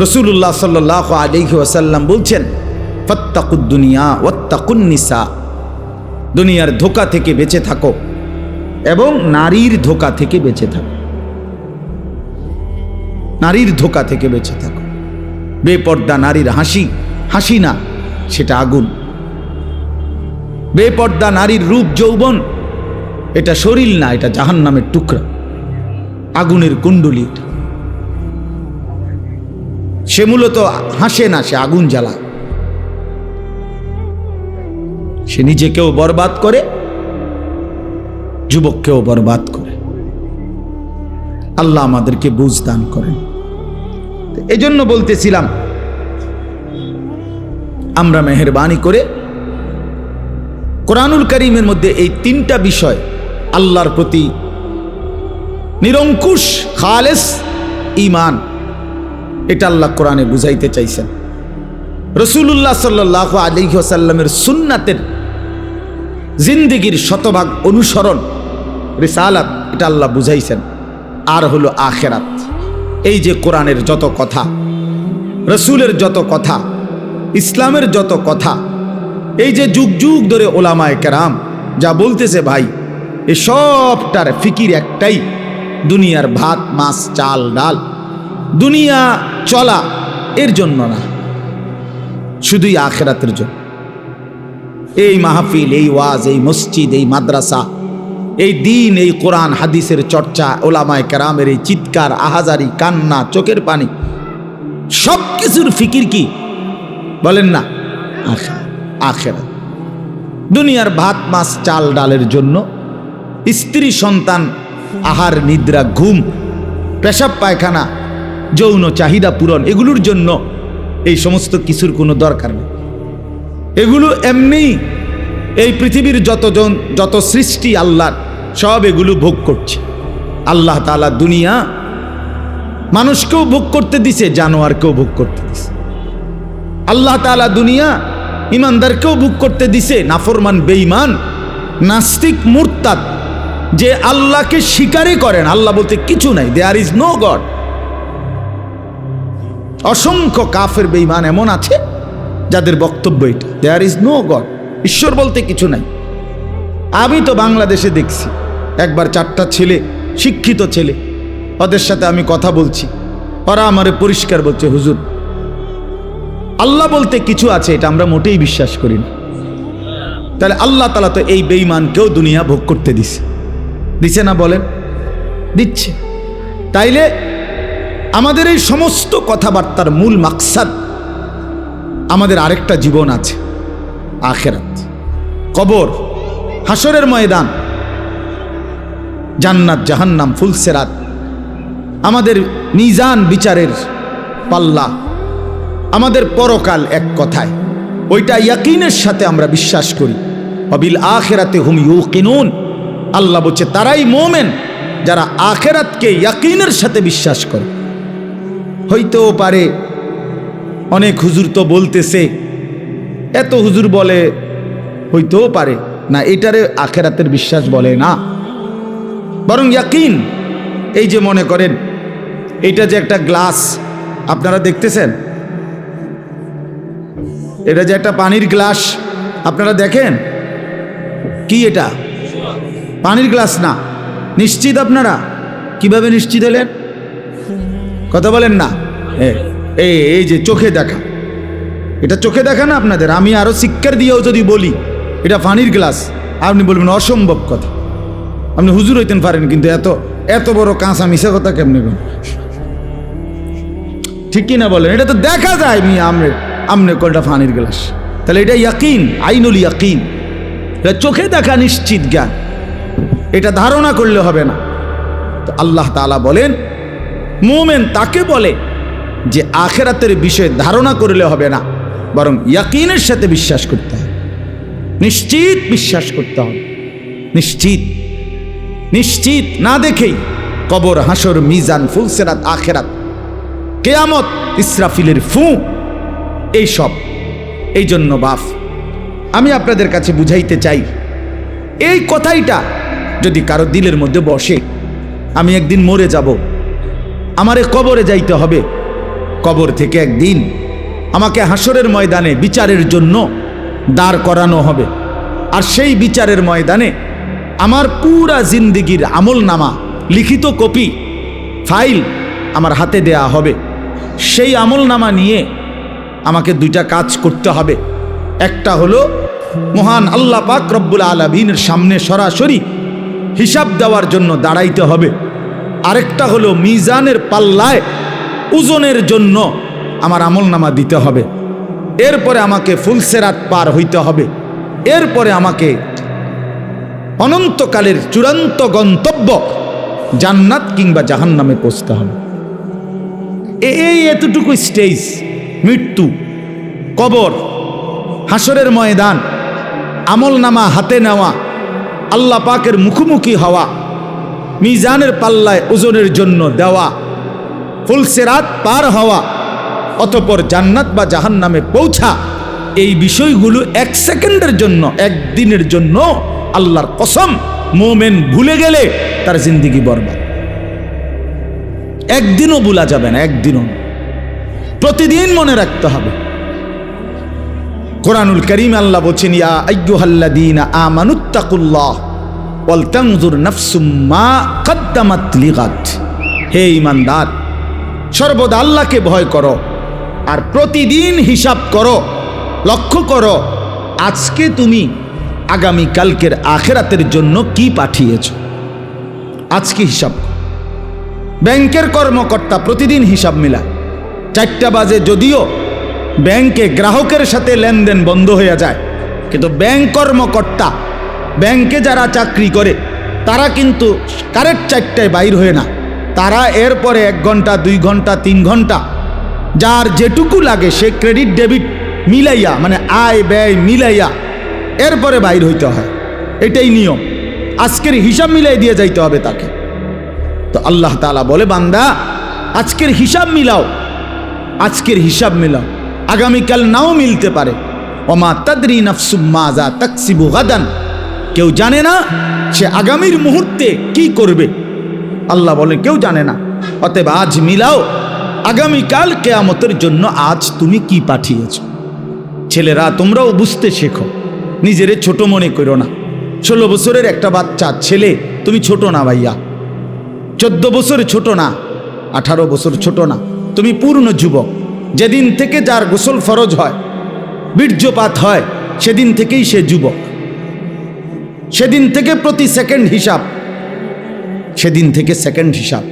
রাসূলুল্লাহ সাল্লাল্লাহু আলাইহি ওয়াসাল্লাম বলছেন, ফাত্তাকুদ দুনিয়া ওয়াত্তাকুন নিসা, দুনিয়ার ধোঁকা থেকে বেঁচে থাকো এবং নারীর ধোঁকা থেকে বেঁচে থাকো। নারীর ধোঁকা থেকে বেঁচে থাকো। বেপর্দা নারীর হাসি হাসি না, সেটা আগুন। বেপর্দা নারীর রূপ যৌবন এটা শরীর না, এটা জাহান্নামের টুকরা, আগুনের কুণ্ডলী। সে মূলত হাসে না, সে আগুন জ্বালায়। সে নিজেকেও বরবাদ করে, যুবককেও বরবাদ করে। আল্লাহ আমাদেরকে বুঝ দান করেন। এই জন্য বলতেছিলাম, আমরা মেহেরবানি করে কোরআনুল কারীমের মধ্যে এই তিনটা বিষয়, আল্লাহর প্রতি নিরঙ্কুশ খালেস ঈমান, এটা আল্লাহ কোরআনে বুঝাইতে চাইছেন। রাসূলুল্লাহ সাল্লাল্লাহু আলাইহি ওয়াসাল্লামের সুন্নাতের জিন্দেগীর শতভাগ অনুসরণ, রিসালাত, এটা আল্লাহ বুঝাইছেন। আর হলো আখিরাত। এই যে কোরআনের যত কথা, রাসূলের যত কথা, ইসলামের যত কথা, এই যে যুগ যুগ ধরে ওলামায়ে কেরাম যা বলতেছে ভাই, এ সবটার ফিকির একটাই, দুনিয়ার ভাত মাছ চাল ডাল, দুনিয়া চলা এর জন্য না, শুধুই আখিরাতের জন্য। এই মাহফিল, এই ওয়াজ, এই মসজিদ, এই মাদ্রাসা, এই দিন, এই কোরআন হাদিসের চর্চা, ওলামায়ে কেরামের এই চিৎকার, আহাজারি, কান্না, চোখের পানি, সব কিছুর ফিকির কি বলেন না? আখিরাত। দুনিয়ার ভাত মাছ চাল ডালের জন্য, স্ত্রী সন্তান, আহার নিদ্রা, ঘুম, পেশাব পায়খানা, যৌন চাহিদা পূরণ, এগুলোর জন্য এই সমস্ত কিছুর কোনো দরকার নেই। এগুলো এমনি এই পৃথিবীর যত সৃষ্টি আল্লাহর, সব এগুলো ভোগ করছে। আল্লাহ তাআলা দুনিয়া মানুষকেও ভোগ করতে দিছে, জানোয়ারকেও ভোগ করতে দিছে। আল্লাহ তাআলা দুনিয়া ইমানদারকেও ভোগ করতে দিছে, নাফরমান, বেঈমান, নাস্তিক, মুরতাদ, যে আল্লাহকে স্বীকারই করেন, আল্লাহ বলতে কিছু নাই, দেয়ার ইজ নো গড। অসংখ্য কাফের বেঈমান এমন আছে যাদের বক্তব্য এটা, দেয়ার ইজ নো গড, ঈশ্বর বলতে কিছু নাই। আমি তো বাংলাদেশে দেখছি, একবার 4টা ছেলে, শিক্ষিত ছেলে, ওদের সাথে আমি কথা বলছি, ওরা আমারে পরিষ্কার বলছে, হুজুর আল্লাহ বলতে কিছু আছে, এটা আমরা মোটেই বিশ্বাস করি না। তাহলে আল্লাহ তাআলা তো এই বেঈমানকেও দুনিয়া ভোগ করতে দিছে না? বলেন, দিচ্ছে। তাইলে আমাদের এই সমস্ত কথাবার্তার মূল মাকসাদ, আমাদের আরেকটা জীবন আছে, আখিরাত, কবর, হাসরের ময়দান, জান্নাত জাহান্নাম, ফুলসেরাত, আমাদের মিজান বিচারের পাল্লা, আমাদের পরকাল। এক কথায় ওইটা ইয়াকিনের সাথে আমরা বিশ্বাস করি। ওয়াবিল আখিরাতি হুম ইউকিনুন, আল্লাহ বলছে তারাই মুমিন যারা আখিরাতকে ইয়াকিনের সাথে বিশ্বাস করে। হইতেও পারে অনেক হুজুর তো বলতেছে, এত হুজুর বলে, হইতেও পারে না, এটারে আখিরাতের বিশ্বাস বলে না, বরং ইয়াকিন। এই যে মনে করেন, এইটা যে একটা গ্লাস আপনারা দেখতেছেন, এটা যে একটা পানির গ্লাস আপনারা দেখেন, কি এটা? পানির গ্লাস না। নিশ্চিত আপনারা? কিভাবে নিশ্চিত হলেন? কথা বলেন না। এই যে চোখে দেখা, এটা চোখে দেখা না আপনাদের? আমি আরো শিক্ষার দিয়েও যদি বলি এটা পানির গ্লাস, আপনি বলবেন অসম্ভব কথা, আপনি হুজুর হইতেন পারেন, কিন্তু এত বড় কাঁচা মিশা কথা কেমনে বলেন? ঠিক কিনা বলেন? এটা তো দেখা যায়, আমনে কোনটা পানির গ্লাস। তাহলে এটা ইয়াকিন, আইনুল ইয়াকিন, এটা চোখে দেখা নিশ্চিত জ্ঞান, এটা ধারণা করলে হবে না। তো আল্লাহ তাআলা বলেন মুমিন তাকে বলে যে আখিরাতের বিষয়ে ধারণা করলে হবে না, বরং ইয়াকিনের সাথে বিশ্বাস করতে হবে, নিশ্চিত বিশ্বাস করতে হবে। নিশ্চিত না দেখেই কবর, হাসর, মিজান, ফুলসেরাত, আখিরাত, কিয়ামত, ইসরাফিলের ফু, এই সব। এই জন্য বাপ, আমি আপনাদের কাছে বুঝাইতে চাই, এই কথাইটা যদি কারো দিলের মধ্যে বসে, আমি একদিন মরে যাব, আমারে কবরে যাইতে হবে, কবর থেকে একদিন আমাকে হাসরের ময়দানে বিচারের জন্য দাঁড় করানো হবে। আর সেই বিচারের ময়দানে আমার পুরা জিন্দিগির আমলনামা, লিখিত কপি, ফাইল আমার হাতে দেয়া হবে। সেই আমলনামা নিয়ে আমাকে দুইটা কাজ করতে হবে। একটা হলো মহান আল্লাহ পাক রব্বুল আলামিনের সামনে সরাসরি হিসাব দেওয়ার জন্য দাঁড়াইতে হবে। আরেকটা হলো মিজানের পাল্লায় ওজনের জন্য আমার আমলনামা দিতে হবে। এরপরে আমাকে ফুলসেরাত পার হইতে হবে। এরপরে আমাকে অনন্তকালের চূড়ান্ত গন্তব্য জান্নাত কিংবা জাহান্নামে পৌঁছতে হবে। এতটুকু স্টেজ, মৃত্যু, কবর, হাসরের ময়দান, আমলনামা হাতে নেওয়া, আল্লাহ পাকের মুখোমুখি হওয়া, মিজানের পাল্লায় ওজনের জন্য দেওয়া, ফুলসেরাত পার হওয়া, অতঃপর জান্নাত বা জাহান্নামে পৌঁছা, এই বিষয়গুলো এক সেকেন্ডের জন্য, একদিনের জন্য আল্লাহর কসম মোমেন ভুলে গেলে তার জিন্দেগি বরবাদ। একদিনও ভুলা যাবে না, একদিনও। প্রতিদিন মনে রাখতে হবে। কোরআনুল কারীম আল্লাহ বলছেন, ইয়া আইয়ুহাল্লাযীনা আমানুত্তাকুল্লাহ ওয়াল তানজুর নাফসুম মা কদ্দামাত লিগাদ। হে ঈমানদার, সর্বদা আল্লাহকে ভয় করো আর প্রতিদিন হিসাব করো। লক্ষ্য করো আজকে তুমি আগামী কালকের আখিরাতের জন্য কি পাঠিয়েছো। আজকে হিসাব। ব্যাংকের কর্মকর্তা প্রতিদিন হিসাব মিলায়। 4টা বাজে যদিও ব্যাংকে গ্রাহকের সাথে লেনদেন বন্ধ হয়ে যায়, কিন্তু ব্যাংক কর্মকর্তা, ব্যাংকে যারা চাকরি করে তারা কিন্তু কারেক্ট 4টায় বাইর হয়ে না। তারা এরপরে 1 ঘন্টা, 2 ঘন্টা, 3 ঘন্টা যার যেটুকু লাগে সে ক্রেডিট ডেবিট মিলাইয়া, মানে আয় ব্যয় মিলাইয়া এরপরে বাইর হইতে হয়। এটাই নিয়ম। আজকের হিসাব মিলাই দিয়ে যাইতে হবে তাকে। তো আল্লাহ তাআলা বলে, বান্দা আজকের হিসাব মিলাও, আজকের হিসাব মিলাও, আগামীকাল নাও মিলতে পারে। ওমা তাদরি নাফসুম মাজা তাকসিবু গাদান। কেউ জানে না সে আগামীর মুহূর্তে কি করবে। আল্লাহ বলে কেউ জানে না। অতএব আজ মিলাও, আগামীকাল কিয়ামতের জন্য আজ তুমি কি পাঠিয়েছো। ছেলেরা তোমরাও বুঝতে শেখো, নিজেরে ছোট মনে করো না। 16 বছরের একটা বাচ্চা ছেলে, তুমি ছোট না ভাইয়া। 14 বছর ছোট না, 18 বছর ছোট না, তুমি পূর্ণ যুবক। যেদিন থেকে যার গোসল ফরজ হয়, বীর্যপাত হয়, সেদিন থেকেই সে যুবক। সেদিন থেকে প্রতি সেকেন্ড হিসাব, সেদিন থেকে সেকেন্ড হিসাব,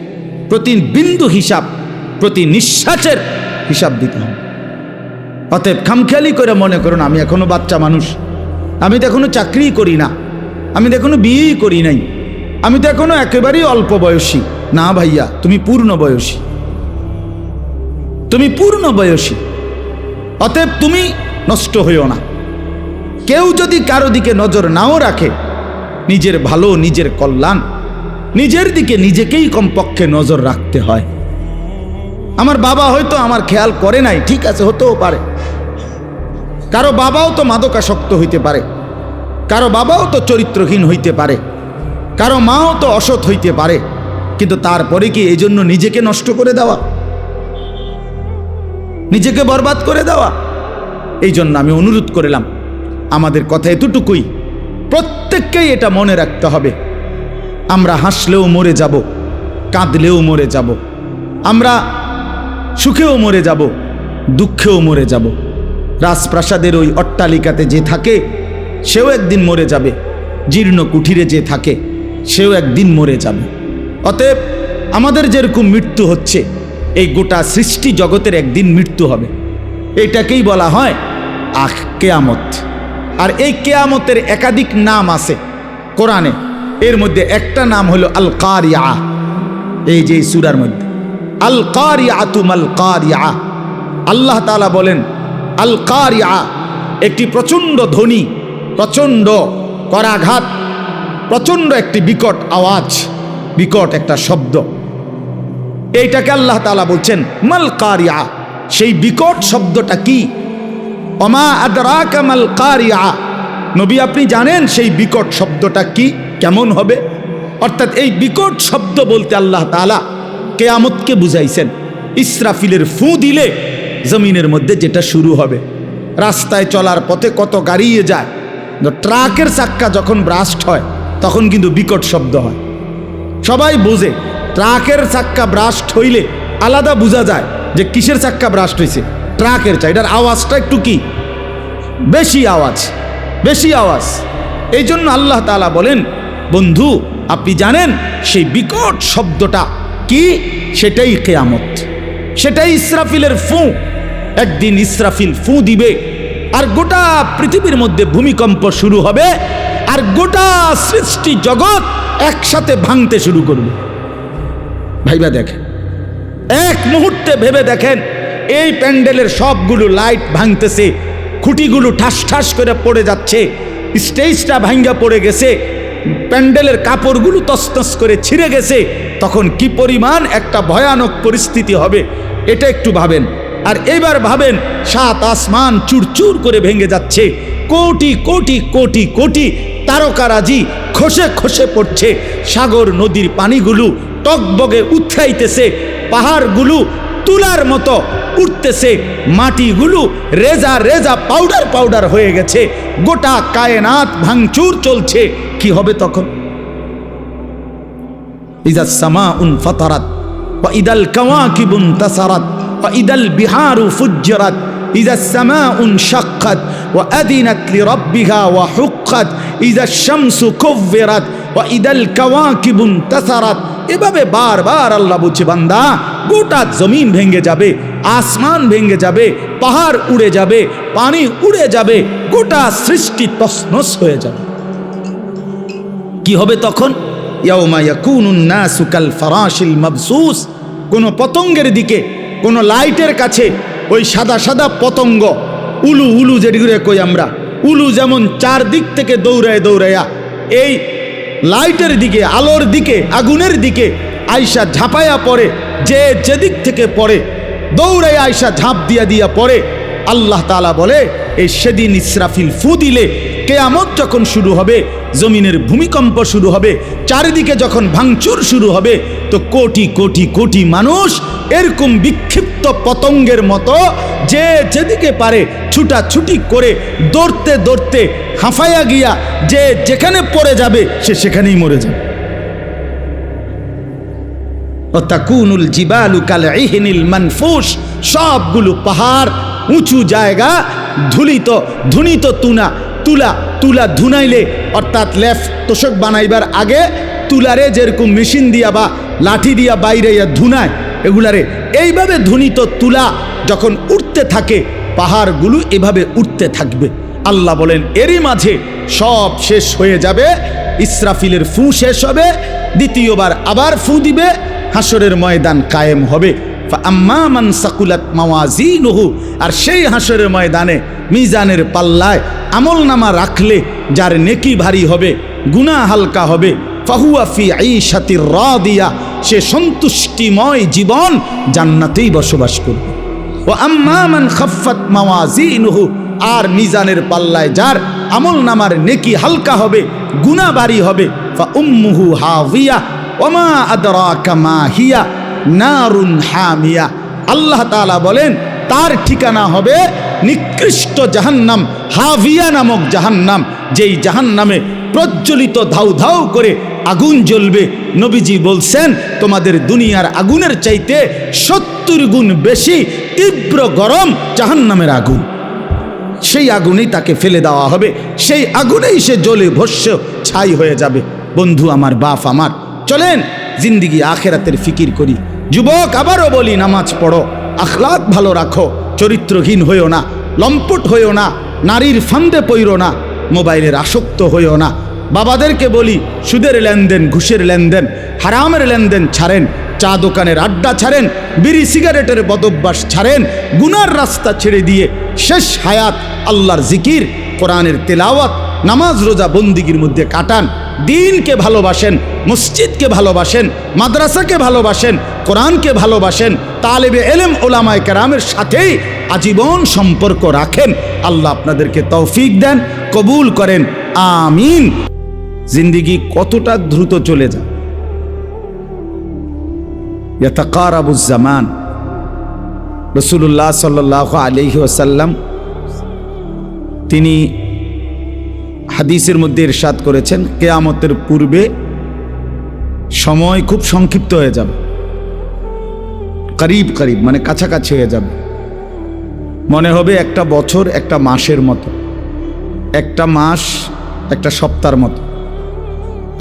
প্রতি বিন্দু হিসাব, প্রতি নিঃশ্বাসের হিসাব দিতে হবে। অতএব খামখেয়ালি করে মনে করুন আমি এখনো বাচ্চা মানুষ, আমি তো এখনো চাকরি করি না, আমি তো এখনো বিয়েই করি নাই, আমি তো এখনো একেবারেই অল্প বয়সী। না ভাইয়া, তুমি পূর্ণ বয়সী, তুমি পূর্ণ বয়সী। অতএব তুমি নষ্ট হইও না। কেউ যদি কারো দিকে নজর নাও রাখে, নিজের ভালো, নিজের কল্যাণ, নিজের দিকে নিজেকেই কমপক্ষে নজর রাখতে হয়। আমার বাবা হয়তো আমার খেয়াল করে নাই, ঠিক আছে, হতেও পারে। কারো বাবাও তো মাদকাসক্ত হইতে পারে, কারো বাবাও তো চরিত্রহীন হইতে পারে, কারো মাও তো অসৎ হইতে পারে। কিন্তু তারপরে কি এই জন্য নিজেকে নষ্ট করে দেওয়া, নিজেকে বরবাদ করে দেওয়া? এই জন্য আমি অনুরোধ করলাম, আমাদের কথা এতটুকুই, প্রত্যেককেই এটা মনে রাখতে হবে। আমরা হাসলেও মরে যাব, কাঁদলেও মরে যাব, আমরা সুখেও মরে যাব, দুঃখেও মরে যাব। রাজপ্রাসাদের ওই অট্টালিকাতে যে থাকে সেও একদিন মরে যাবে, জীর্ণ কুঠিরে যে থাকে সেও একদিন মরে যাবে। অতএব আমাদের যেরকম মৃত্যু হচ্ছে, এই গোটা সৃষ্টি জগতের একদিন মৃত্যু হবে। এটাকেই বলা হয় কিয়ামত। আর এই কিয়ামতের একাধিক নাম আছে কোরআনে। এর মধ্যে একটা নাম হলো আল কারিয়া। এই যে সূরার মধ্যে আল কারিয়াতু মাল কারিয়া, আল্লাহ তাআলা বলেন আল কারিয়া একটি প্রচণ্ড ধ্বনি, প্রচণ্ড করাঘাত, প্রচণ্ড একটি বিকট আওয়াজ, বিকট একটা শব্দ। এইটাকে আল্লাহ তাআলা বলছেন মাল কারিয়া। সেই বিকট শব্দটা কি? ওমা আদরাকা মাল কারিয়া। নবী আপনি জানেন সেই বিকট শব্দটা কি, কেমন হবে? অর্থাৎ এই বিকট শব্দ বলতে আল্লাহ তাআলা কিয়ামতকে বুঝাইছেন। ইসরাফিলের ফু দিলে জমিনের মধ্যে যেটা শুরু হবে। রাস্তায় চলার পথে কত গাড়িয়ে যায়, ট্রাকের চাক্কা যখন ব্রাস্ট হয় তখন কিন্তু বিকট শব্দ হয়। সবাই বোঝে ট্রাকের চাক্কা ব্রাস্ট হইলে আলাদা বোঝা যায় যে কিসের চাক্কা ব্রাস্ট হয়েছে, ট্রাকের চাই, এটার আওয়াজটা একটু কি বেশি আওয়াজ, বেশি আওয়াজ। এই জন্য আল্লাহ তাআলা বলেন, বন্ধু আপনি জানেন সেই বিকট শব্দটা কি? সেটাই কিয়ামত, সেটাই ইসরাফিলের ফু। একদিন ইসরাফিল ফু দিবে আর গোটা পৃথিবীর মধ্যে ভূমিকম্প শুরু হবে, আর গোটা সৃষ্টি জগৎ একসাথে ভাঙতে শুরু করবে। ভাইবা দেখেন, এক মুহূর্তে ভেবে দেখেন, এই প্যান্ডেলের সবগুলো লাইট ভাঙতেছে, খুঁটিগুলো ঠাস ঠাস করে পড়ে যাচ্ছে, স্টেজটা ভাঙ্গা পড়ে গেছে, প্যান্ডেলের কাপড়গুলো তছনছ করে ছিঁড়ে গেছে, তখন কি পরিমাণ একটা ভয়ানক পরিস্থিতি হবে এটা একটু ভাবেন। আর এবার ভাবেন, সাত আসমান চুরচুর করে ভেঙে যাচ্ছে, কোটি কোটি কোটি কোটি তারকারাজি খসে খসে পড়ছে, সাগর নদীর পানিগুলো টকবগে উৎখাইতেছে, পাহাড়গুলো তুলার মতো উঠতেছে, মাটিগুলো রেজা রেজা পাউডার পাউডার হয়ে গেছে, গোটা কায়নাত ভাঙচুর চলছে। কি হবে তখন? ইযাস সামাউন ফাতারাত ওয়া ইদাল কাওয়াকিবুন তাসারাত ওয়া ইদাল বিহারু ফুজ্জিরাত ইযাস সামাউন শাক্কাত ওয়া আদিনাত লিরাব্বিহা ওয়া হুক্কাত ইযাস শামসু কুব্বিরাত ওয়া ইদাল কাওয়াকিবুন তাসারাত। এভাবে বারবার আল্লাহ বলছে, বান্দা গোটা জমিন ভেঙে যাবে, আসমান ভেঙে যাবে, পাহাড় উড়ে যাবে, পানি উড়ে যাবে, গোটা সৃষ্টি তছনছ হয়ে যাবে। কি হবে তখন? ইয়াউমা ইয়াকুনুন নাসু কাল ফারাশিল মাবসুস। কোন পতঙ্গের দিকে, কোন লাইটের কাছে ওই সাদা সাদা পতঙ্গ, উলু উলু যেগুলো কই আমরা, উলু যেমন চারদিক থেকে দৌড়ায় দৌড়াইয়া এই লাইটের দিকে, আলোর দিকে, আগুনের দিকে আয়সা ঝাঁপাইয়া পড়ে, যে যেদিক থেকে পড়ে দৌড়াইয়া আয়সা ঝাঁপ দিয়া দিয়া পড়ে। আল্লাহ তাআলা বলে, এই সেদিন ইসরাফিল ফু দিলে কিয়ামত যখন শুরু হবে, জমিনের ভূমিকম্প শুরু হবে, চারিদিকে যখন ভাঙচুর শুরু হবে, তো কোটি কোটি কোটি মানুষ এরকম বিক্ষিপ্ত পতঙ্গের মতো যে যেদিকে পারে ছুটাছুটি করে দৌড়তে দৌড়তে হাঁফাইয়া গিয়া যে যেখানে পড়ে যাবে সে সেখানেই মরে যাবে। তাকুনুল জিবালু কাল ইহনিল মানফুস। সবগুলো পাহাড়, উঁচু জায়গা ধুলিত ধুনিত তুলা তুলা ধুনাইলে, অর্থাৎ লেফ তোষক বানাইবার আগে তুলারে যেরকম মেশিন দিয়া বা লাঠি দিয়া বাইরে ধুনায়, এগুলারে এইভাবে ধুনিত তুলা যখন উঠতে থাকে, পাহাড়গুলো এভাবে উঠতে থাকবে। আল্লাহ বলেন, এরই মাঝে সব শেষ হয়ে যাবে, ইসরাফিলের ফু শেষ হবে, দ্বিতীয়বার আবার ফু দিবে, হাসরের ময়দান কায়েম হবে। আম্মা মান সাকুলাত মাওয়াজিনুহু, আর সেই হাসরের ময়দানে মিজানের পাল্লায় আমল নামা রাখলে যার নেকি ভারী হবে, গুনাহ হালকা হবে, ফাহুয়া ফি আইশাতির রাদিয়া, সে সন্তুষ্টিময় জীবন জান্নাতেই বসবাস করবে। ও আম্মা মান খাফফাত মাওয়াজিনুহু, আর মিজানের পাল্লায় যার আমল নামার নেকি হালকা হবে, গুনাহ ভারী হবে, ফা উম্মুহু হাওয়িয়া ওমা আদরাকা মা হিয়া নারুন হামিয়া। আল্লাহ তাআলা বলেন, তার ঠিকানা হবে নিকৃষ্ট জাহান্নাম, হাভিয়া নামক জাহান্নাম, যেই জাহান্নামে প্রজ্বলিত ধাউ ধাউ করে আগুন জ্বলবে। নবীজি বলছেন, তোমাদের দুনিয়ার আগুনের চাইতে 70 গুণ বেশি তীব্র গরম জাহান্নামের আগুন। সেই আগুনেই তাকে ফেলে দেওয়া হবে, সেই আগুনেই সে জ্বলে ভস্য ছাই হয়ে যাবে। বন্ধু আমার, বাপ আমার, চলেন জিন্দিগি আখেরাতের ফিকির করি। যুবক, আবারও বলি, নামাজ পড়ো, আখলাক ভালো রাখো, চরিত্রহীন হইও না, লম্পট হইও না, নারীর ফান্দে পইরো না, মোবাইলের আসক্ত হইও না। বাবাদেরকে বলি, সুদের লেনদেন, ঘুষের লেনদেন, হারামের লেনদেন ছাড়েন, চা দোকানের আড্ডা ছাড়েন, বিড়ি সিগারেটের বদভ্যাস ছাড়েন, গুনার রাস্তা ছেড়ে দিয়ে শেষ হায়াত আল্লাহর জিকির, কোরআনের তেলাওয়াত, নামাজ রোজা বন্দিগির মধ্যে কাটান। দিনকে ভালোবাসেন, মসজিদকে ভালোবাসেন, মাদ্রাসাকে ভালোবাসেন, কোরআনকে ভালোবাসেন, তালেবে এলেম ওলামায়ে কেরামের সাথেই আজীবন সম্পর্ক রাখেন। আল্লাহ আপনাদেরকে তৌফিক দেন, কবুল করেন, আমিন। জিন্দিগি কতটা দ্রুত চলে যায়। ইয়াতাকারাবুজ জামান, রাসূলুল্লাহ সাল্লাল্লাহু আলাইহি ওয়াসাল্লাম তিনি হাদিসের মধ্যে ইরশাদ করেছেন, কিয়ামতের পূর্বে সময় খুব সংক্ষিপ্ত হয়ে যাবে, করিব করিব মানে কাছাকাছি হয়ে যাবে। মনে হবে একটা বছর একটা মাসের মতো, একটা মাস একটা সপ্তাহের মতো,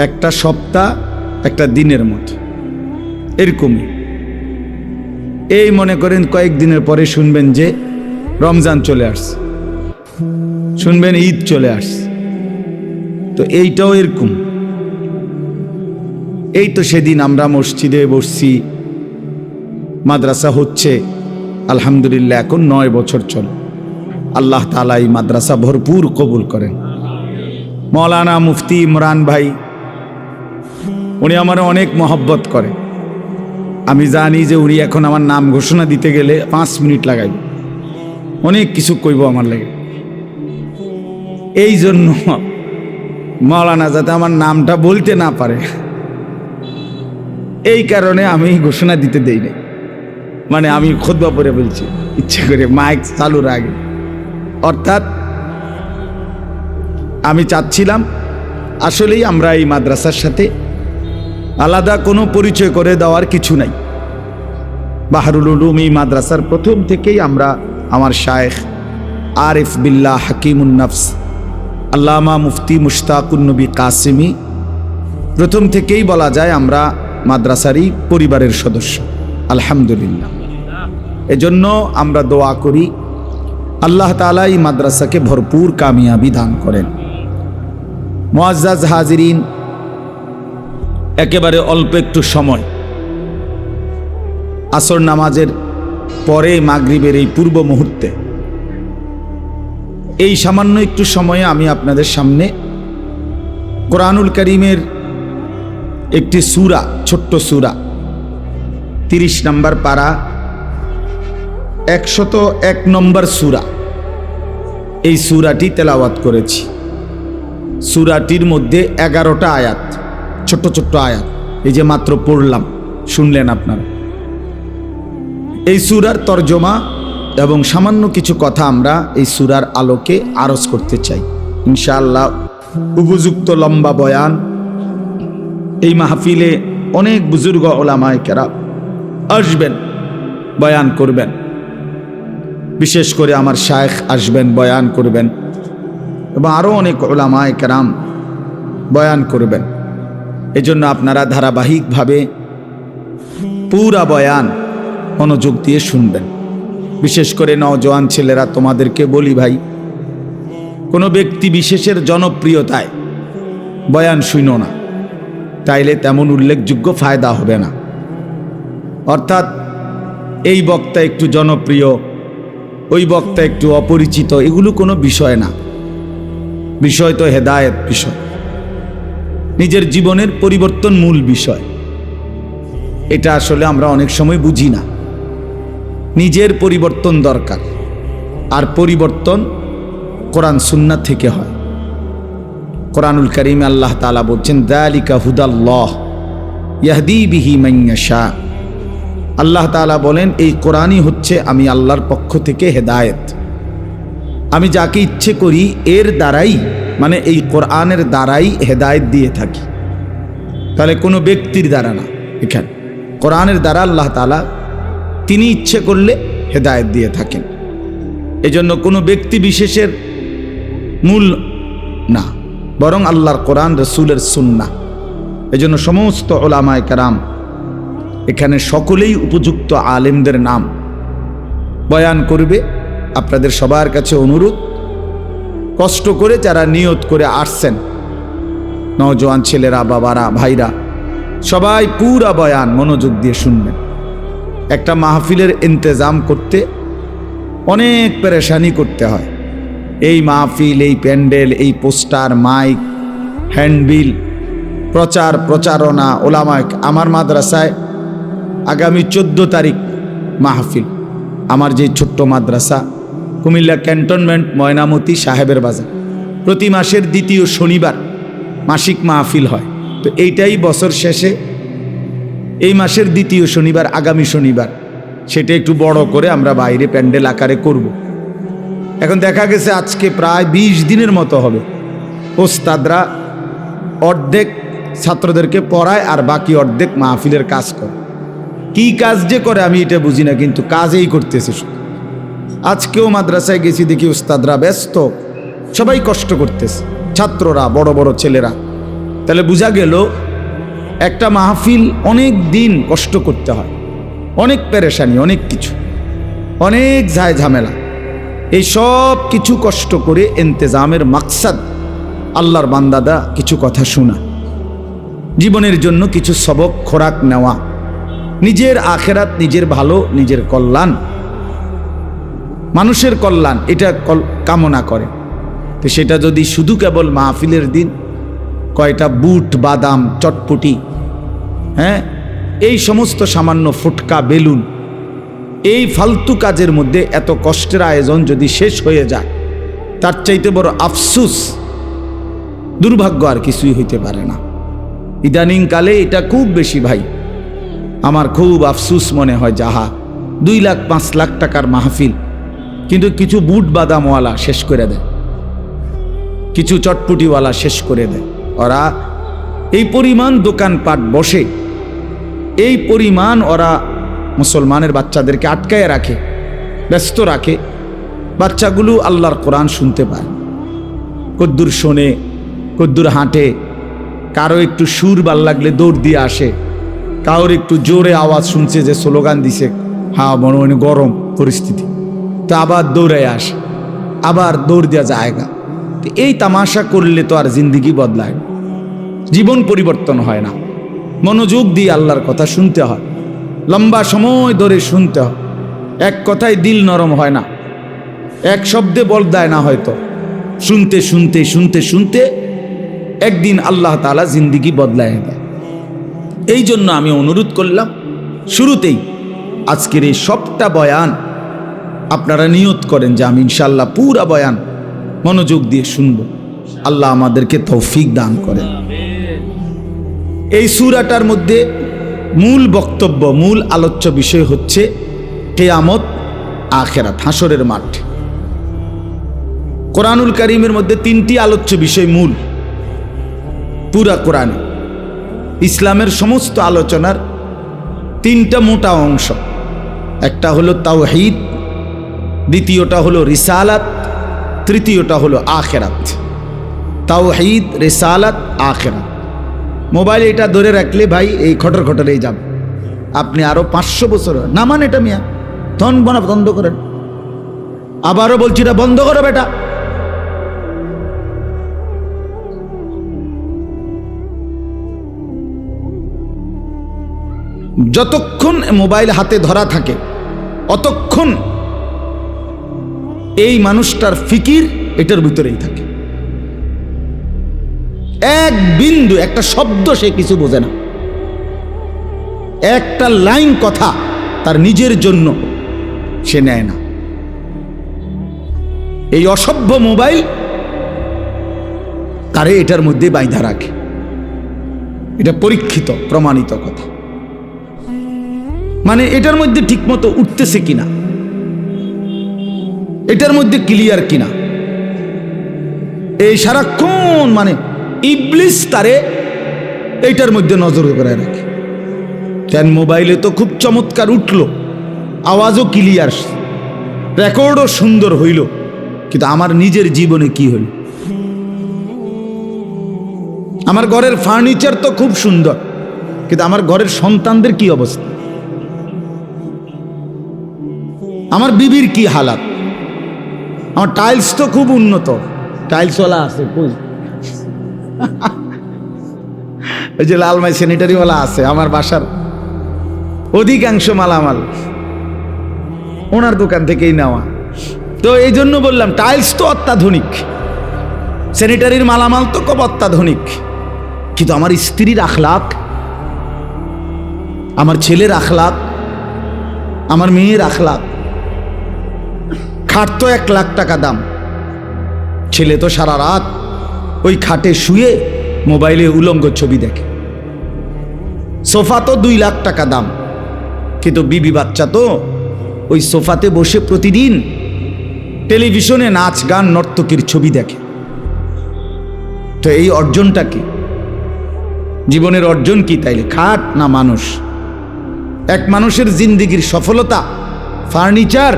একটা সপ্তাহ একটা দিনের মতো, এরকমই। এই মনে করেন কয়েকদিনের পরে শুনবেন যে রমজান চলে আসছে, শুনবেন ঈদ চলে আসছে। তো এইটাও এরকম। এই তো সেদিন আমরা মসজিদে বসছি, মাদ্রাসা হচ্ছে আলহামদুলিল্লাহ, এখন 9 বছর চলে। আল্লাহ তাআলা এই মাদ্রাসা ভরপুর কবুল করেন। মৌলানা মুফতি ইমরান ভাই, উনি আমার অনেক মহব্বত করে। আমি জানি যে উনি এখন আমার নাম ঘোষণা দিতে গেলে 5 মিনিট লাগাইব, অনেক কিছু কইব আমার লাগে। এই জন্য মৌলানা যাতে আমার নামটা বলতে না পারে, এই কারণে আমি ঘোষণা দিতে দেই না। মানে আমি খুতবা পড়ে বলছি ইচ্ছে করে মাইক চালুর আগে। অর্থাৎ আমি চাচ্ছিলাম আসলেই আমরা এই মাদ্রাসার সাথে আলাদা কোনো পরিচয় করে দেওয়ার কিছু নাই। বাহরুল উলুম এই মাদ্রাসার প্রথম থেকেই আমরা, আমার শায়েখ আরিফ বিল্লাহ হাকিমুন নফস আল্লামা মুফতি মুশতাকুন নবী কাসেমি, প্রথম থেকেই বলা যায় আমরা মাদ্রাসারই পরিবারের সদস্য আলহামদুলিল্লাহ। এজন্য আমরা দোয়া করি আল্লাহ তাআলা এই মাদ্রাসাকে ভরপুর কামিয়াবি দান করেন। মুআজ্জাজ হাজিরিন, একেবারে অল্প একটু সময়, আসর নামাজের পরে মাগরিবের এই পূর্ব মুহূর্তে, এই সামান্য একটু সময়ে আমি আপনাদের সামনে কোরআনুল কারীমের একটি সূরা, ছোট্ট সূরা 30 নম্বর পারা 101 নম্বর সূরা, এই সূরাটি তেলাওয়াত করেছি। সূরাটির মধ্যে 11টা আয়াত, ছোট্ট ছোট্ট আয়াত, এই যে মাত্র পড়লাম, শুনলেন আপনারা। এই সূরার তরজমা এবং সামান্য কিছু কথা আমরা এই সূরার আলোকে আরজ করতে চাই ইনশাআল্লাহ। উপযুক্ত লম্বা বয়ান, এই মাহফিলে অনেক বুজুর্গ ওলামায়ে কেরাম আসবেন, বয়ান করবেন। বিশেষ করে আমার শায়েখ আসবেন, বয়ান করবেন, এবং আরও অনেক ওলামায়ে কেরাম বয়ান করবেন। এজন্য আপনারা ধারাবাহিকভাবে পুরা বয়ান মনোযোগ দিয়ে শুনবেন। বিশেষ করে নওজোয়ান ছেলেরা, তোমাদেরকে বলি ভাই, কোনো ব্যক্তি বিশেষের জনপ্রিয়তায় বয়ান শুনো না, তাইলে তেমন উল্লেখযোগ্য ফায়দা হবে না। অর্থাৎ এই বক্তা একটু জনপ্রিয়, ওই বক্তা একটু অপরিচিত, এগুলো কোনো বিষয় না। বিষয় তো হেদায়েত বিষয়, নিজের জীবনের পরিবর্তন মূল বিষয়। এটা আসলে আমরা অনেক সময় বুঝি না। নিজের পরিবর্তন দরকার, আর পরিবর্তন কোরআন সুন্নাত থেকে হয়। কোরআনুল কারীমে আল্লাহ তাআলা বলছেন, যালিকা হুদাল্লাহ ইয়াহদি বিহি মান ইয়াশা। আল্লাহ তাআলা বলেন, এই কোরআনই হচ্ছে আমি আল্লাহর পক্ষ থেকে হেদায়েত। আমি যাকে ইচ্ছে করি এর দ্বারাই, মানে এই কোরআনের দ্বারাই হেদায়েত দিয়ে থাকি। তাহলে কোনো ব্যক্তির দ্বারা না, এখানে কোরআনের দ্বারা আল্লাহ তাআলা তিনি ইচ্ছে করলে হেদায়েত দিয়ে থাকেন। এজন্য কোনো ব্যক্তি বিশেষের মূল না, বরং আল্লাহর কোরআন, রাসূলের সুন্নাহ। এজন্য সমস্ত উলামায়ে কেরাম এখানে সকলেই উপযুক্ত আলেমদের নাম বয়ান করবে। আপনাদের সবার কাছে অনুরোধ, কষ্ট করে যারা নিয়ত করে আসছেন, নওজোয়ান ছেলেরা, বাবারা, ভাইরা, সবাই পুরা বয়ান মনোযোগ দিয়ে শুনবেন। একটা মাহফিলের ইন্তজাম করতে অনেক পেরেশানি করতে হয়। এই মাহফিল, এই প্যান্ডেল, এই পোস্টার, মাইক, হ্যান্ডবিল, প্রচার প্রচারণা, ওলামা। আমার মাদ্রাসায় আগামী 14 তারিখ মাহফিল। আমার যে ছোট্ট মাদ্রাসা কুমিল্লা ক্যান্টনমেন্ট ময়নামতি সাহেবের বাজার, প্রতি মাসের দ্বিতীয় শনিবার মাসিক মাহফিল হয়। তো এইটাই বছর শেষে এই মাসের দ্বিতীয় শনিবার, আগামী শনিবার সেটা একটু বড় করে আমরা বাইরে প্যান্ডেল আকারে করব। এখন দেখা গেছে আজকে প্রায় 20 দিনের মতো হবে। ওস্তাদরা অর্ধেক ছাত্রদেরকে পড়ায় আর বাকি অর্ধেক মাহফিলের কাজ করে। কি কাজ যে করে আমি এটা বুঝি না, কিন্তু কাজেই করতেছে। আজকেও মাদ্রাসায় গেছি, দেখি ওস্তাদরা ব্যস্ত, সবাই কষ্ট করতেছে, ছাত্ররা, বড় বড় ছেলেরা। তাহলে বোঝা গেল একটা মাহফিল অনেক দিন কষ্ট করতে হয়, অনেক পেরেশানি, অনেক কিছু, অনেক ঝামেলা। এই সব কিছু কষ্ট করে ইন্তেজামের মাকসাদ আল্লাহর বান্দাদা কিছু কথা শোনা, জীবনের জন্য কিছু সবক খোরাক নেওয়া, নিজের আখেরাত, নিজের ভালো, নিজের কল্যাণ, মানুষের কল্যাণ, এটা কামনা করে। তো সেটা যদি শুধু কেবল মাহফিলের দিন কয়টা বুট, বাদাম, চটপটি, হ্যাঁ, এই সমস্ত সামান্য ফুটকা, বেলুন, এই ফালতু কাজের মধ্যে এত কষ্টের আয়োজন যদি শেষ হয়ে যায়, তার চাইতে বড় আফসুস, দুর্ভাগ্য আর কিছুই হইতে পারে না। ইদানিং কালে এটা খুব বেশি ভাই, আমার খুব আফসুস মনে হয়। যাহা 2 লাখ 5 লাখ টাকার মাহফিল, কিন্তু কিছু বুট বাদামওয়ালা শেষ করে দেয়, কিছু চটপটিওয়ালা শেষ করে দেয়। ওরা এই পরিমাণ দোকানপাট বসে, এই পরিমাণ ওরা মুসলমানের বাচ্চাদেরকে আটকায় রাখে, ব্যস্ত রাখে। বাচ্চাগুলো আল্লাহর কোরআন শুনতে পায়, কদ্দুর শোনে, কদ্দুর হাঁটে, কারো একটু সুর ভাল লাগলে দৌড় দিয়ে আসে, কারোর একটু জোরে আওয়াজ শুনছে যে স্লোগান দিছে, হ্যাঁ মনে মনে গরম পরিস্থিতি, তো আবার দৌড়ায় আসে, আবার দৌড় দেওয়া জায়গা। তো এই তামাশা করলে তো আর জিন্দিগি বদলায় না, জীবন পরিবর্তন হয় না। মনোযোগ দিয়ে আল্লাহর কথা শুনতে হয়, লম্বা সময় ধরে শুনতে হয়। এক কথায় দিল নরম হয় না, এক শব্দে বদলায় না, হয়তো শুনতে শুনতে শুনতে শুনতে একদিন আল্লাহ তাআলা জিন্দিগি বদলায় দেয়। এই জন্য আমি অনুরোধ করলাম শুরুতেই আজকের এই সবটা বয়ান আপনারা নিয়ত করেন যে আমি ইনশাআল্লাহ পুরা বয়ান মনোযোগ দিয়ে শুনব। আল্লাহ আমাদেরকে তৌফিক দান করেন। এই সূরাটার মধ্যে মূল বক্তব্য, মূল আলোচ্য বিষয় হচ্ছে কিয়ামত, আখিরাত, হাসরের মাঠ। কোরআনুল কারীমের মধ্যে 3টি আলোচ্য বিষয় মূল পুরা কোরআনে। ইসলামের সমস্ত আলোচনার 3টা মোটা অংশ, একটা হলো তাওহীদ, দ্বিতীয়টা হলো রিসালাত, তৃতীয়টা হলো আখিরাত। তাওহীদ, রিসালাত, আখিরাত। মোবাইলে এটা ধরে রাখলে ভাই এই খটর খটরেই যাবে, আপনি আরো 500 বছর না মানে এটা মিয়া বন্ধ করেন। আবারও বলছি এটা বন্ধ করো বেটা। যতক্ষণ মোবাইল হাতে ধরা থাকে অতক্ষণ এই মানুষটার ফিকির এটার ভিতরেই থাকে। এক বিন্দু, একটা শব্দ সে কিছু বোঝে না, একটা লাইন কথা তার নিজের জন্য সে নেয় না। এই অসভ্য মোবাইল তারে এটার মধ্যে বাইধা রাখে। এটা পরীক্ষিত, প্রমাণিত কথা। মানে এটার মধ্যে ঠিকমতো উঠতেছে কিনা, এটার মধ্যে ক্লিয়ার কিনা, এই সারাক্ষণ মানে ইবলিস তারে এইটার মধ্যে নজর করে রাখে। কেন মোবাইলে তো খুব চমৎকার উঠলো, আওয়াজও ক্লিয়ার, রেকর্ডও সুন্দর হইল, কিন্তু আমার নিজের জীবনে কি হইল? আমার ঘরের ফার্নিচার তো খুব সুন্দর, কিন্তু আমার ঘরের সন্তানদের কি অবস্থা, আমার বিবির কি হালাত, আমার টাইলস তো খুব উন্নত, টাইলসওয়ালা আছে, ওই যে লালমাই স্যানিটারিওয়ালা আছে, আমার বাসার অধিকাংশ মালামাল ওনার দোকান থেকেই নেওয়া। তো এই জন্য বললাম টাইলস তো অত্যাধুনিক, স্যানিটারির মালামাল তো খুব অত্যাধুনিক, কিন্তু আমার স্ত্রীর আখলাক, আমার ছেলের আখলাক, আমার মেয়ের আখলাক। খাট তো 1 লাখ টাকা দাম, ছেলে তো সারা রাত ওই খাটে শুয়ে মোবাইলে উলঙ্গ ছবি দেখে। সোফা তো 2 লাখ টাকা দাম, কিন্তু বিবি বাচ্চা তো ওই সোফাতে বসে প্রতিদিন টেলিভিশনে নাচ গান নর্তকীর ছবি দেখে। তো এই অর্জনটা কি? জীবনের অর্জন কি তাইলে? খাট না মানুষ? এক মানুষের জিন্দেগির সফলতা ফার্নিচার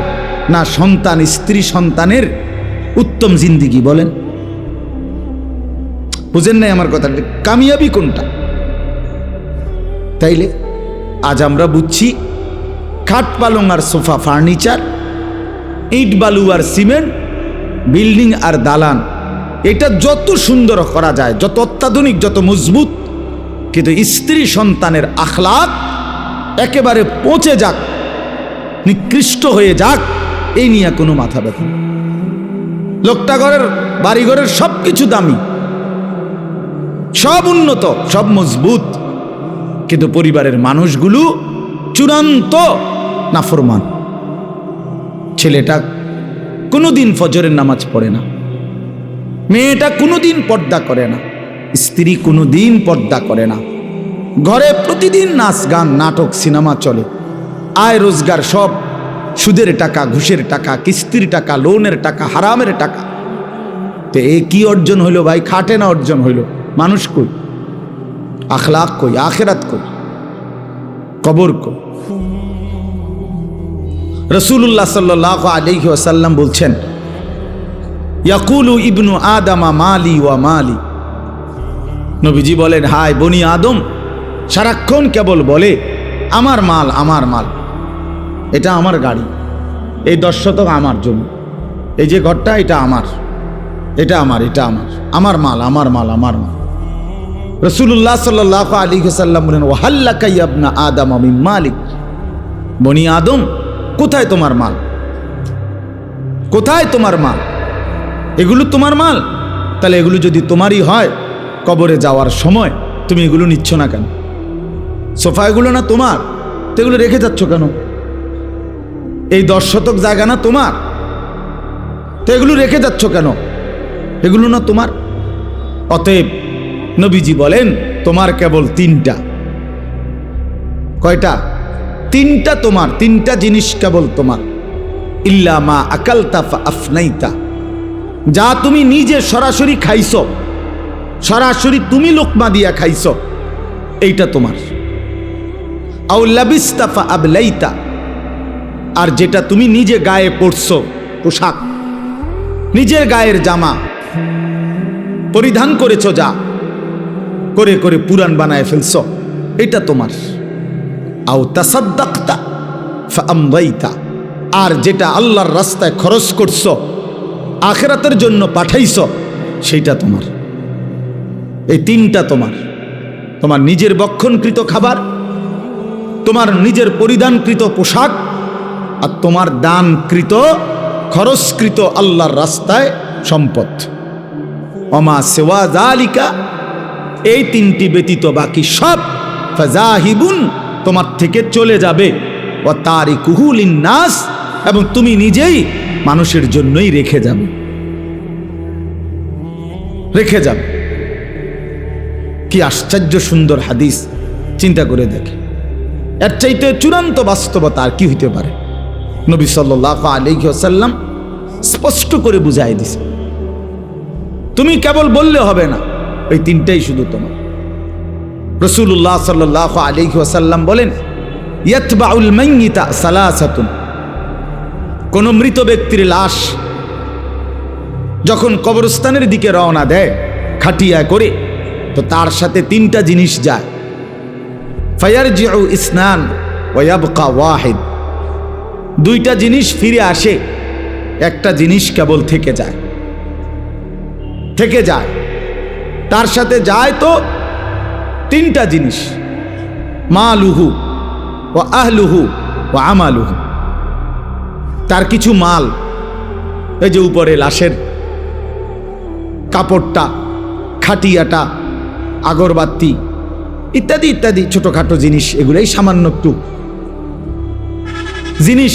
না সন্তান, স্ত্রী সন্তানের উত্তম জিন্দেগি? বলেন, বুঝেন নাই আমার কথা? কামিয়াবি কোনটা? তাইলে আজ আমরা বুঝছি খাট পালং আর সোফা ফার্নিচার, ইট বালু আর সিমেন্ট, বিল্ডিং আর দালান, এটা যত সুন্দর করা যায়, যত অত্যাধুনিক, যত মজবুত, কিন্তু স্ত্রী সন্তানের আখলাক একেবারে পচে যাক, নিকৃষ্ট হয়ে যাক, এই নিয়ে কোনো মাথা ব্যথা। লোকটা ঘরের বাড়িঘরের সব কিছু দামি, সব উন্নত, সব মজবুত, কিন্তু পরিবারের মানুষগুলো চূড়ান্ত নাফরমান। ছেলেটা কোনোদিন ফজরের নামাজ পড়ে না, মেয়েটা কোনোদিন পর্দা করে না, স্ত্রী কোনোদিন পর্দা করে না, ঘরে প্রতিদিন নাচ গান নাটক সিনেমা চলে, আয় রোজগার সব সুদের টাকা, ঘুষের টাকা, কিস্তির টাকা, লোনের টাকা, হারামের টাকা। তো এ কি অর্জন হইল ভাই? খাটে না অর্জন হইল? মানুষ কই? আখলাক কই? আখেরাত কই? কবর কই? রাসূলুল্লাহ সাল্লাল্লাহু আলাইহি ওয়াসাল্লাম বলছেন, ইয়াকুলু ইবনু আদামা মালি ওয়া মালি। নবীজি বলেন, হায় বনি আদম সারাক্ষণ কেবল বলে আমার মাল, আমার মাল, এটা আমার গাড়ি, এই 10 শতক আমার জমি, এই যে ঘরটা এটা আমার, এটা আমার, এটা আমার, আমার মাল, আমার মাল, আমার মাল। রাসূলুল্লাহ সাল্লাল্লাহু আলাইহি ওয়াসাল্লাম বলেন, ওয়াহাল্লাকা ইয়া ইবনা আদম মিন মালিক। বনি আদম, কোথায় তোমার মাল? কোথায় তোমার মাল? এগুলো তোমার মাল? তাহলে এগুলো যদি তোমারই হয়, কবরে যাওয়ার সময় তুমি এগুলো নিচ্ছ না কেন? সোফা এগুলো না তোমার, তো এগুলো রেখে যাচ্ছ কেন? এই 10 শতক জায়গা না তোমার, তো এগুলো রেখে যাচ্ছ কেন? এগুলো না তোমার। অতএব নবীজি বলেন, তোমার কেবল 3টা। কয়টা? 3টা তোমার, 3টা জিনিস কেবল তোমার। ইল্লা মা আকালতা ফা আফনাইতা, যা তুমি নিজে সরাসরি খাইছো, সরাসরি তুমি লোকমা দিয়া খাইছো, এইটা তোমার। আও লাবিস্তা ফা আবলাইতা, আর যেটা তুমি নিজে গায়ে পরছো, পোশাক, নিজের গায়ের জামা পরিধান করেছো, যা করে করে পুরান বানায় ফেলছো, এটা তোমার। আও তাসাদ্দাকতা ফা আমদাইতা, আর যেটা আল্লাহর রাস্তায় খরচ করছো, আখিরাতের জন্য পাঠাইছো, সেইটা তোমার। এই 3টা তোমার। তোমার নিজের বক্ষণকৃত খাবার, তোমার নিজের পরিধানকৃত পোশাক, আর তোমার দানকৃত, খরচকৃত আল্লাহর রাস্তায় সম্পদ। ওমা সিওয়া যালিকা, এই 3টি ব্যতীত বাকি সব ফাজাহিবুন, তোমার থেকে চলে যাবে। ওয়া তারিকুহু লিন্নাস, এবং তুমি নিজেই মানুষের জন্যই রেখে যাবে, রেখে যাবে। কি আশ্চর্য সুন্দর হাদিস, চিন্তা করে দেখে। এর চাইতে চূড়ান্ত বাস্তবতা আর কি হইতে পারে? নবী সাল্লাল্লাহু আলাইহি ওয়াসাল্লাম স্পষ্ট করে বুঝাই দিছে, তুমি কেবল বললে হবে না, এই 3টাই শুধু তোমার। রাসূলুল্লাহ সাল্লাল্লাহু আলাইহি ওয়াসাল্লাম বলেন, ইয়াতবাউল মাইয়িতা সালাসাতুন, কোন মৃত ব্যক্তির লাশ যখন কবরস্থানের দিকে রওনা দেয় খাটিয়া করে, তো তার সাথে 3টা জিনিস যায়। ফায়ারজিউ ইসনান ওয়া ইয়াবকা ওয়াহিদ, 2টা জিনিস ফিরে আসে, একটা জিনিস কেবল থেকে যায়, থেকে যায়। তার সাথে যায় তো 3টা জিনিস, মালুহু ওয়া আহলুহু ওয়া আমালুহু। তার কিছু মাল, এই যে উপরে লাশের কাপড়টা, খাটিয়াটা, আগরবাতি ইত্যাদি ইত্যাদি ছোটখাটো জিনিস, এগুলাই সামান্য একটু জিনিস,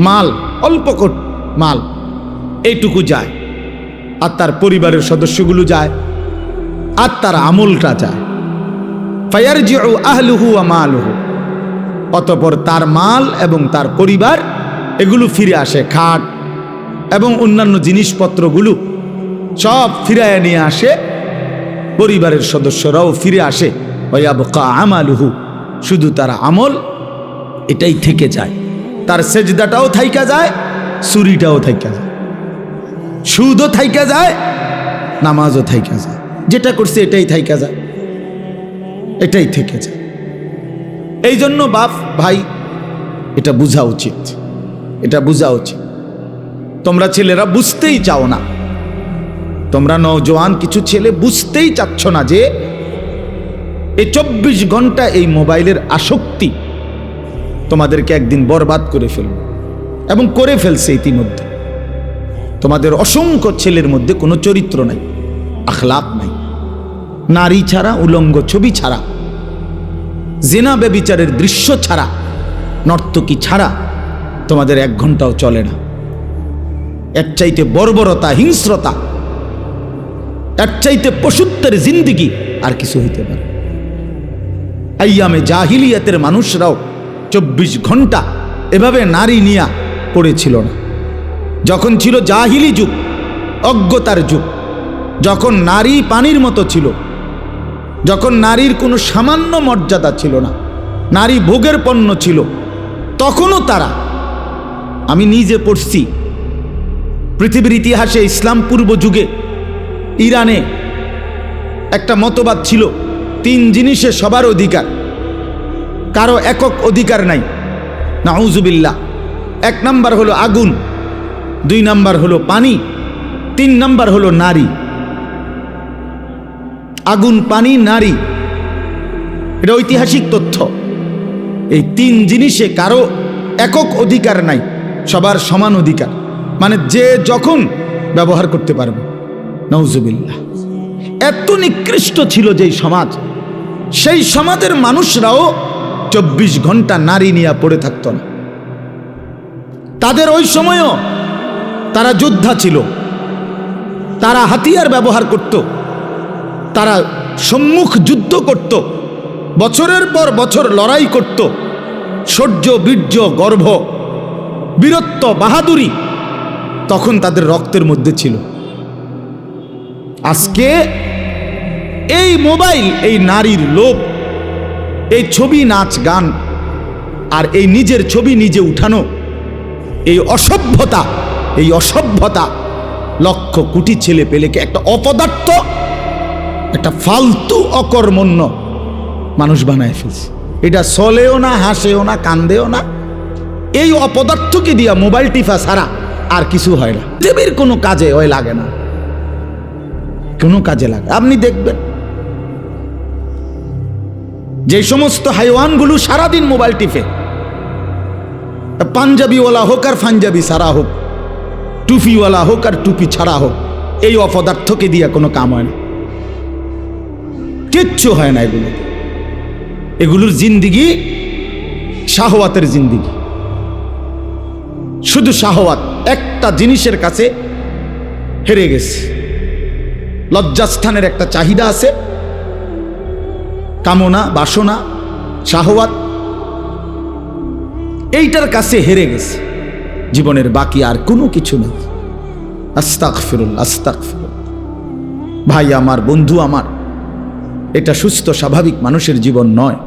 মাল, অল্প মাল, এইটুকু যায়। আর তার পরিবারের সদস্যগুলো যায়, আর তার আমলটা যায়। ফায়ারজিউ আহলুহু ওয়া মালুহু, অতঃপর তার মাল এবং তার পরিবার এগুলো ফিরে আসে, খাট এবং অন্যান্য জিনিসপত্রগুলো সব ফিরায় নিয়ে আসে, পরিবারের সদস্যরাও ফিরে আসে। ওয়ায়াবকা আমালুহু, শুধু তার আমল এটাই থেকে যায়, তার সেজদাটাও থাইকা যায়, চুরিটাও থাইকা যায়, সুদও থাইকা যায়, নামাজও থাইকা যায়, যেটা করছে এটাই থাইকা যায়, এটাই থেকে যায়। এই জন্য বাপ ভাই এটা বোঝা উচিত, এটা বোঝা উচিত। তোমরা ছেলেরা বুঝতেই চাও না, তোমরা নওজোয়ান কিছু ছেলে বুঝতেই চাচ্ছ না যে এই 24 ঘন্টা এই মোবাইলের আসক্তি তোমাদেরকে একদিন বরবাদ করে ফেলবে, এবং করে ফেলছে ইতিমধ্যে। তোমাদের অসংখ্য ছেলের মধ্যে কোনো চরিত্র নাই, আখলাক নাই, নারী ছাড়া, উলঙ্গ ছবি ছাড়া, জিনা ব্যভিচারের দৃশ্য ছাড়া, নর্তকী ছাড়া তোমাদের 1 ঘন্টাও চলে না। এর চাইতে বর্বরতা, হিংস্রতা, এর চাইতে পশুত্বের জিন্দিগি আর কিছু হইতে পারে? আইয়ামে জাহিলিয়াতের মানুষরাও 24 ঘন্টা এভাবে নারী নিয়া পড়েছিল না। যখন ছিল জাহিলি যুগ, অজ্ঞতার যুগ, যখন নারী পানির মতো ছিল, যখন নারীর কোনো সামান্য মর্যাদা ছিল না, নারী ভোগের পণ্য ছিল, তখনও তারা, আমি নিজে পড়ছি, পৃথিবীর ইতিহাসে ইসলাম পূর্ব যুগে ইরানে একটা মতবাদ ছিল 3 জিনিসে সবার অধিকার, কারো একক অধিকার নাই। নাউজুবিল্লাহ। 1 নাম্বার হলো আগুন, 2 নাম্বার হলো পানি, 3 নাম্বার হলো নারী। আগুন, পানি, নারী, এটা ঐতিহাসিক তথ্য। এই 3 জিনিসে কারো একক অধিকার নাই, সবার সমান অধিকার, মানে যে যখন ব্যবহার করতে পারবে। নাউজুবিল্লাহ। এত নিকৃষ্ট ছিল যেই সমাজ, সেই সমাজের মানুষরাও 24 ঘন্টা নারী নিয়ে পড়ে থাকত না। তাদের ওই সময়ও তারা যোদ্ধা ছিল, তারা হাতিয়ার ব্যবহার করত, তারা সম্মুখ যুদ্ধ করত, বছরের পর বছর লড়াই করত, শৌর্য, বীর্য, গর্ভ, বীরত্ব, বাহাদুরি তখন তাদের রক্তের মধ্যে ছিল। আজকে এই মোবাইল, এই নারীর লোভ, এই ছবি, নাচ, গান, আর এই নিজের ছবি নিজে উঠানো, এই অসভ্যতা লক্ষ কোটি ছেলে পেলেকে একটা অপদার্থ, একটা ফালতু অকর্মণ্য মানুষ বানায় ফেলছে। এটা চলেও না, হাসেও না, কান্দেও না। এই অপদার্থকে দিয়া মোবাইল টিফা ছাড়া আর কিছু হয় না। পৃথিবীর কোনো কাজে ওই লাগে না, কোনো কাজে লাগে। আপনি দেখবেন যে সমস্ত হাইওয়ানগুলো সারাদিন মোবাইল টিপে, পাঞ্জাবিওয়ালা হোক আর পাঞ্জাবি ছাড়া হোক, টুপিওয়ালা হোক আর টুপি ছাড়া হোক, এই অপদার্থকে দিয়া কোনো কাম হয় না, কিচ্ছু হয় না। এগুলোর জিন্দিগি শাহওয়াতের জিন্দিগি, শুধু শাহওয়াত। একটা জিনিসের কাছে হেরে গেছে, লজ্জাস্থানের একটা চাহিদা আছে, কামনা, বাসনা, শাহওয়াত, এইটার কাছে হেরে গেছে। জীবনের বাকি আর কোনো কিছু নেই। আস্তাগফিরুল্লাহ, আস্তাগফিরুল্লাহ। ভাই আমার, বন্ধু আমার, এটা সুস্থ স্বাভাবিক মানুষের জীবন নয়।